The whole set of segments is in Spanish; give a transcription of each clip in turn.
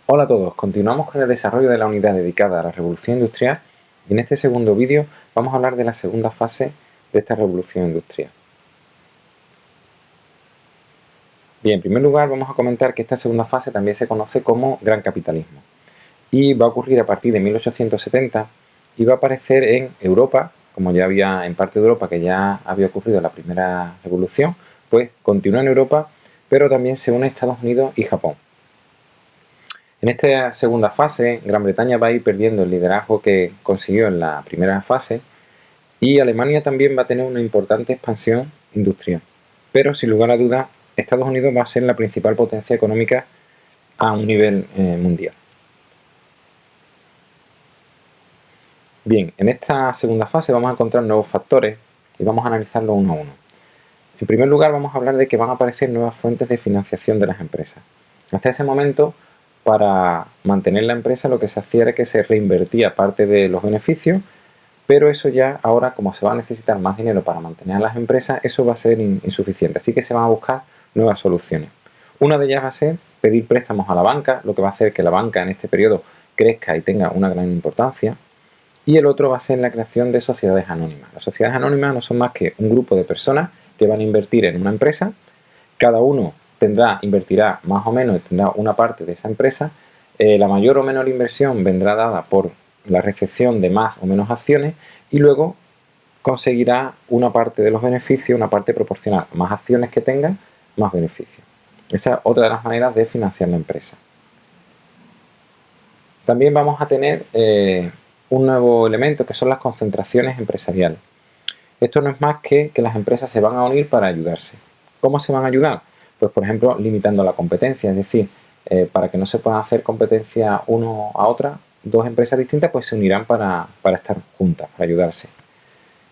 Hola a todos, continuamos con el desarrollo de la unidad dedicada a la revolución industrial y en este segundo vídeo vamos a hablar de la segunda fase de esta revolución industrial. Bien, en primer lugar vamos a comentar que esta segunda fase también se conoce como Gran Capitalismo y va a ocurrir a partir de 1870 y va a aparecer en Europa, como ya había en parte de Europa que ya había ocurrido la primera revolución, pues continúa en Europa, pero también se une a Estados Unidos y Japón. En esta segunda fase, Gran Bretaña va a ir perdiendo el liderazgo que consiguió en la primera fase y Alemania también va a tener una importante expansión industrial. Pero sin lugar a dudas, Estados Unidos va a ser la principal potencia económica a un nivel mundial. Bien, en esta segunda fase vamos a encontrar nuevos factores y vamos a analizarlos uno a uno. En primer lugar, vamos a hablar de que van a aparecer nuevas fuentes de financiación de las empresas. Hasta ese momento, para mantener la empresa, lo que se hacía era que se reinvertía parte de los beneficios, pero eso ya ahora, como se va a necesitar más dinero para mantener a las empresas, eso va a ser insuficiente. Así que se van a buscar nuevas soluciones. Una de ellas va a ser pedir préstamos a la banca, lo que va a hacer que la banca en este periodo crezca y tenga una gran importancia. Y el otro va a ser la creación de sociedades anónimas. Las sociedades anónimas no son más que un grupo de personas que van a invertir en una empresa. Cada uno invertirá más o menos, tendrá una parte de esa empresa. La mayor o menor inversión vendrá dada por la recepción de más o menos acciones y luego conseguirá una parte de los beneficios, una parte proporcional. Más acciones que tenga, más beneficios. Esa es otra de las maneras de financiar la empresa. También vamos a tener un nuevo elemento que son las concentraciones empresariales. Esto no es más que las empresas se van a unir para ayudarse. ¿Cómo se van a ayudar? Pues por ejemplo limitando la competencia, es decir, para que no se puedan hacer competencia uno a otra, dos empresas distintas pues se unirán para estar juntas, para ayudarse.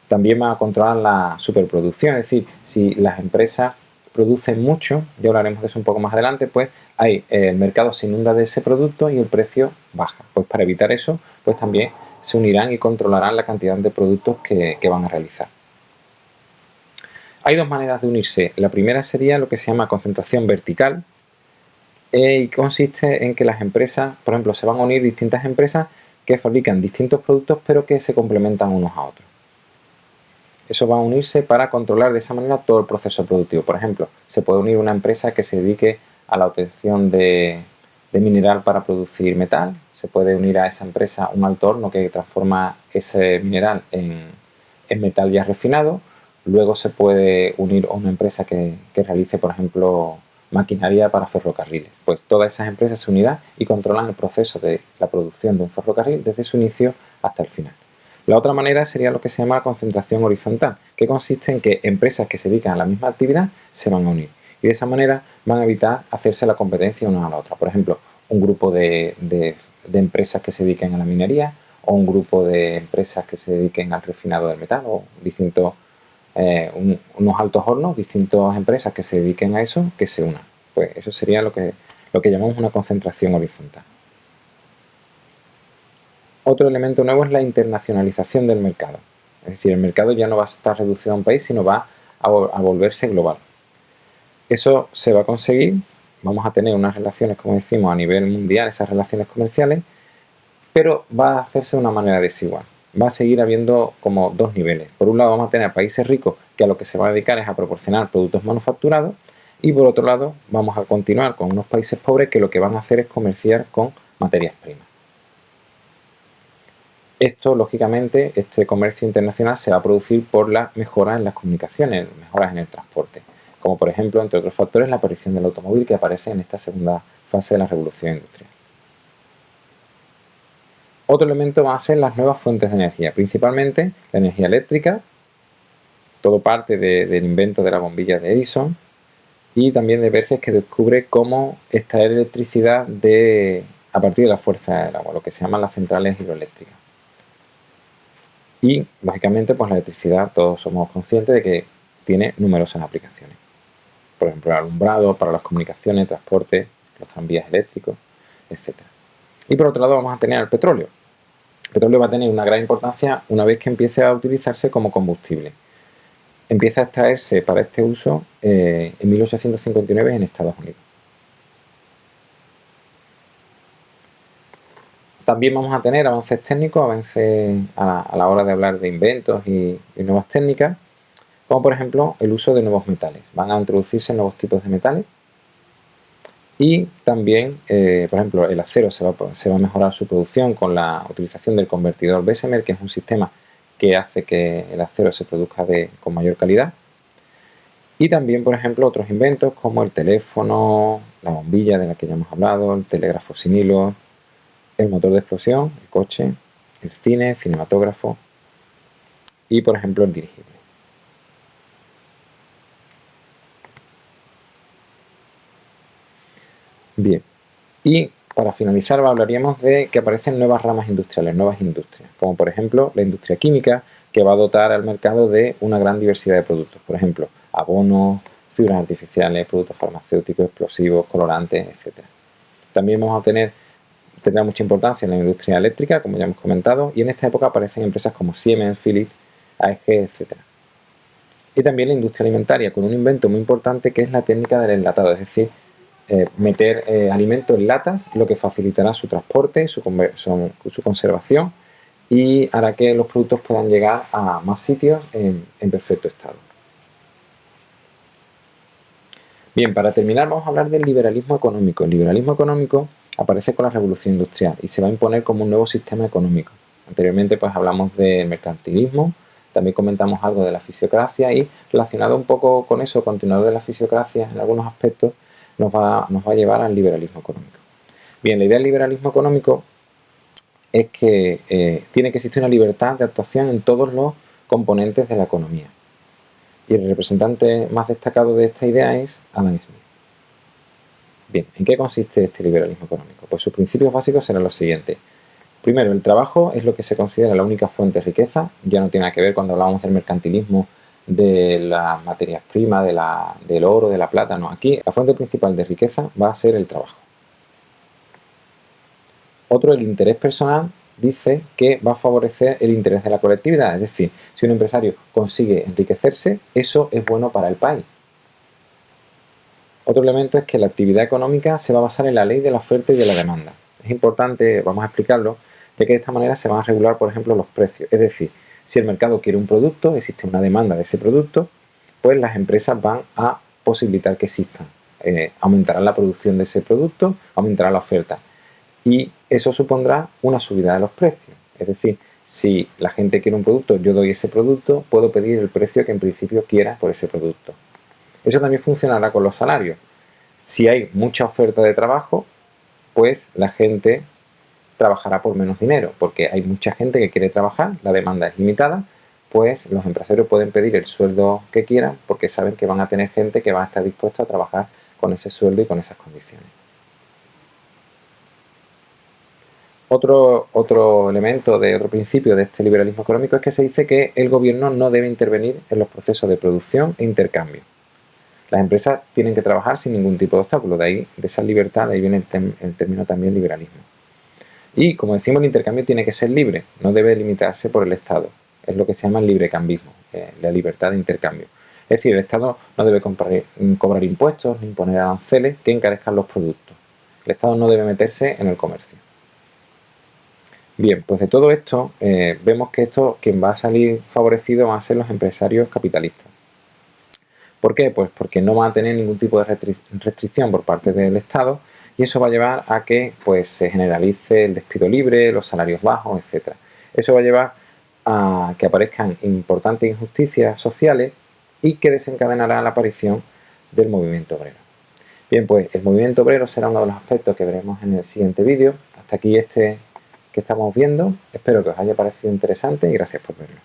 También van a controlar la superproducción, es decir, si las empresas producen mucho, ya hablaremos de eso un poco más adelante, pues el mercado se inunda de ese producto y el precio baja. Pues para evitar eso, pues también se unirán y controlarán la cantidad de productos que van a realizar. Hay dos maneras de unirse. La primera sería lo que se llama concentración vertical y consiste en que las empresas, por ejemplo, se van a unir distintas empresas que fabrican distintos productos pero que se complementan unos a otros. Eso va a unirse para controlar de esa manera todo el proceso productivo. Por ejemplo, se puede unir una empresa que se dedique a la obtención de mineral para producir metal. Se puede unir a esa empresa un alto horno que transforma ese mineral en metal ya refinado. Luego se puede unir a una empresa que realice, por ejemplo, maquinaria para ferrocarriles. Pues todas esas empresas se unirán y controlan el proceso de la producción de un ferrocarril desde su inicio hasta el final. La otra manera sería lo que se llama la concentración horizontal, que consiste en que empresas que se dedican a la misma actividad se van a unir. Y de esa manera van a evitar hacerse la competencia una a la otra. Por ejemplo, un grupo de empresas que se dediquen a la minería o un grupo de empresas que se dediquen al refinado del metal o distintos, unos altos hornos, distintas empresas que se dediquen a eso, que se unan. Pues eso sería lo que llamamos una concentración horizontal. Otro elemento nuevo es la internacionalización del mercado. Es decir, el mercado ya no va a estar reducido a un país, sino va a volverse global. Eso se va a conseguir, vamos a tener unas relaciones, como decimos, a nivel mundial, esas relaciones comerciales, pero va a hacerse de una manera desigual. Va a seguir habiendo como dos niveles. Por un lado vamos a tener países ricos que a lo que se va a dedicar es a proporcionar productos manufacturados y por otro lado vamos a continuar con unos países pobres que lo que van a hacer es comerciar con materias primas. Esto, lógicamente, este comercio internacional se va a producir por las mejoras en las comunicaciones, mejoras en el transporte, como por ejemplo, entre otros factores, la aparición del automóvil que aparece en esta segunda fase de la revolución industrial. Otro elemento va a ser las nuevas fuentes de energía, principalmente la energía eléctrica, todo parte del invento de la bombilla de Edison, y también de Verges que descubre cómo extraer electricidad a partir de la fuerza del agua, lo que se llaman las centrales hidroeléctricas. Y, lógicamente, pues la electricidad, todos somos conscientes de que tiene numerosas aplicaciones. Por ejemplo, el alumbrado, para las comunicaciones, transporte, los tranvías eléctricos, etc. Y por otro lado vamos a tener el petróleo. El petróleo va a tener una gran importancia una vez que empiece a utilizarse como combustible. Empieza a extraerse para este uso en 1859 en Estados Unidos. También vamos a tener avances técnicos, avances a la hora de hablar de inventos y nuevas técnicas, como por ejemplo el uso de nuevos metales. Van a introducirse nuevos tipos de metales y también, por ejemplo, el acero se va a mejorar su producción con la utilización del convertidor Bessemer, que es un sistema que hace que el acero se produzca con mayor calidad. Y también, por ejemplo, otros inventos como el teléfono, la bombilla de la que ya hemos hablado, el telégrafo sin hilos, el motor de explosión, el coche, el cine, el cinematógrafo y, por ejemplo, el dirigible. Bien, y para finalizar hablaríamos de que aparecen nuevas ramas industriales, nuevas industrias, como por ejemplo la industria química, que va a dotar al mercado de una gran diversidad de productos, por ejemplo, abonos, fibras artificiales, productos farmacéuticos, explosivos, colorantes, etc. También tendrá mucha importancia en la industria eléctrica, como ya hemos comentado, y en esta época aparecen empresas como Siemens, Philips, AEG, etc. Y también la industria alimentaria, con un invento muy importante que es la técnica del enlatado, es decir, meter alimentos en latas, lo que facilitará su transporte, su conservación y hará que los productos puedan llegar a más sitios en perfecto estado. Bien, para terminar vamos a hablar del liberalismo económico. El liberalismo económico aparece con la revolución industrial y se va a imponer como un nuevo sistema económico. Anteriormente pues hablamos del mercantilismo, también comentamos algo de la fisiocracia y relacionado un poco con eso, continuador de la fisiocracia en algunos aspectos, nos va a llevar al liberalismo económico. Bien, la idea del liberalismo económico es que tiene que existir una libertad de actuación en todos los componentes de la economía. Y el representante más destacado de esta idea es Adam Smith. Bien, ¿en qué consiste este liberalismo económico? Pues sus principios básicos serán los siguientes. Primero, el trabajo es lo que se considera la única fuente de riqueza. Ya no tiene nada que ver cuando hablábamos del mercantilismo, de las materias primas, del oro, de la plata. No, aquí la fuente principal de riqueza va a ser el trabajo. Otro, el interés personal, dice que va a favorecer el interés de la colectividad. Es decir, si un empresario consigue enriquecerse, eso es bueno para el país. Otro elemento es que la actividad económica se va a basar en la ley de la oferta y de la demanda. Es importante, vamos a explicarlo, ya que de esta manera se van a regular, por ejemplo, los precios. Es decir, si el mercado quiere un producto, existe una demanda de ese producto, pues las empresas van a posibilitar que existan. Aumentarán la producción de ese producto, aumentará la oferta. Y eso supondrá una subida de los precios. Es decir, si la gente quiere un producto, yo doy ese producto, puedo pedir el precio que en principio quiera por ese producto. Eso también funcionará con los salarios. Si hay mucha oferta de trabajo, pues la gente trabajará por menos dinero, porque hay mucha gente que quiere trabajar, la demanda es limitada, pues los empresarios pueden pedir el sueldo que quieran porque saben que van a tener gente que va a estar dispuesta a trabajar con ese sueldo y con esas condiciones. Otro elemento otro principio de este liberalismo económico es que se dice que el gobierno no debe intervenir en los procesos de producción e intercambio. Las empresas tienen que trabajar sin ningún tipo de obstáculo, de esa libertad, de ahí viene el término también liberalismo. Y como decimos, el intercambio tiene que ser libre, no debe limitarse por el Estado. Es lo que se llama el librecambismo, la libertad de intercambio. Es decir, el Estado no debe cobrar impuestos ni imponer aranceles que encarezcan los productos. El Estado no debe meterse en el comercio. Bien, pues de todo esto vemos que quien va a salir favorecido van a ser los empresarios capitalistas. ¿Por qué? Pues porque no van a tener ningún tipo de restricción por parte del Estado y eso va a llevar a que pues, se generalice el despido libre, los salarios bajos, etc. Eso va a llevar a que aparezcan importantes injusticias sociales y que desencadenará la aparición del movimiento obrero. Bien, pues el movimiento obrero será uno de los aspectos que veremos en el siguiente vídeo. Hasta aquí que estamos viendo. Espero que os haya parecido interesante y gracias por verlo.